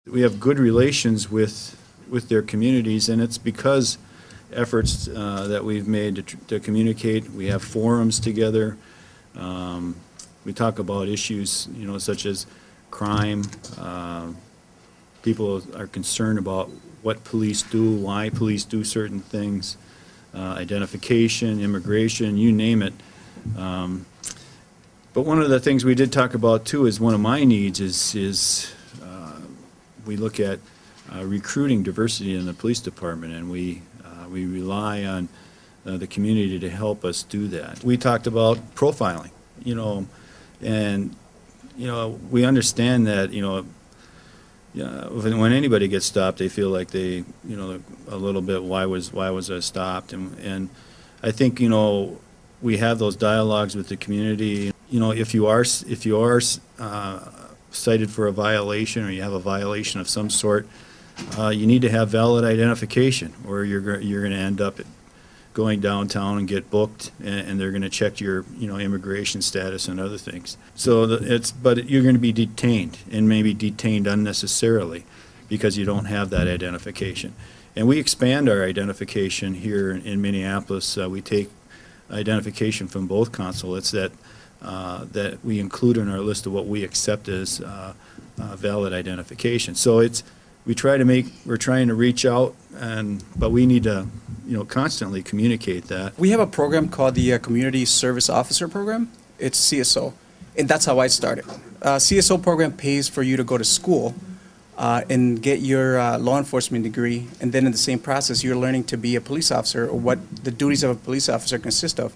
We have good relations with their communities, and it's because efforts that we've made to communicate. We have forums together. We talk about issues, such as crime. People are concerned about what police do, why police do certain things, identification, immigration, you name it. But one of the things we did talk about too is one of my needs is we look at recruiting diversity in the police department, and we rely on the community to help us do that. We talked about profiling, and we understand that when anybody gets stopped, they feel like they a little bit why was I stopped, and I think we have those dialogues with the community. If you are cited for a violation, or you have a violation of some sort, you need to have valid identification, or you're going to end up going downtown and get booked, and they're going to check your immigration status and other things. So but you're going to be detained, and maybe detained unnecessarily because you don't have that identification. And we expand our identification here in Minneapolis. We take identification from both consulates that we include in our list of what we accept as valid identification. So we're trying to reach out, but we need to constantly communicate that. We have a program called the Community Service Officer Program. It's CSO, and that's how I started. CSO program pays for you to go to school and get your law enforcement degree, and then in the same process you're learning to be a police officer, or what the duties of a police officer consist of.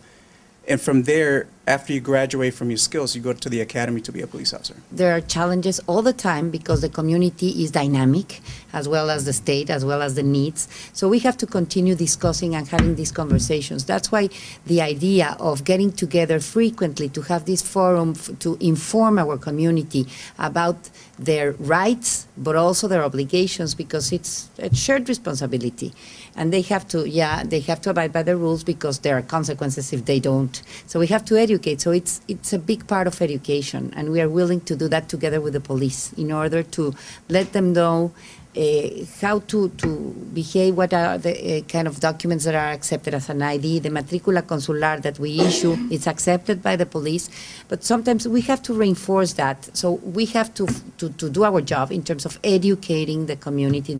And from there, after you graduate from your skills, you go to the academy to be a police officer. There are challenges all the time because the community is dynamic, as well as the state, as well as the needs. So we have to continue discussing and having these conversations. That's why the idea of getting together frequently to have this forum to inform our community about their rights, but also their obligations, because it's a shared responsibility. And they have to, they have to abide by the rules, because there are consequences if they don't. So we have to educate. So it's a big part of education, and we are willing to do that together with the police in order to let them know how to behave, what are the kind of documents that are accepted as an ID. The matrícula consular that we issue, it's accepted by the police, but sometimes we have to reinforce that. So we have to do our job in terms of educating the community.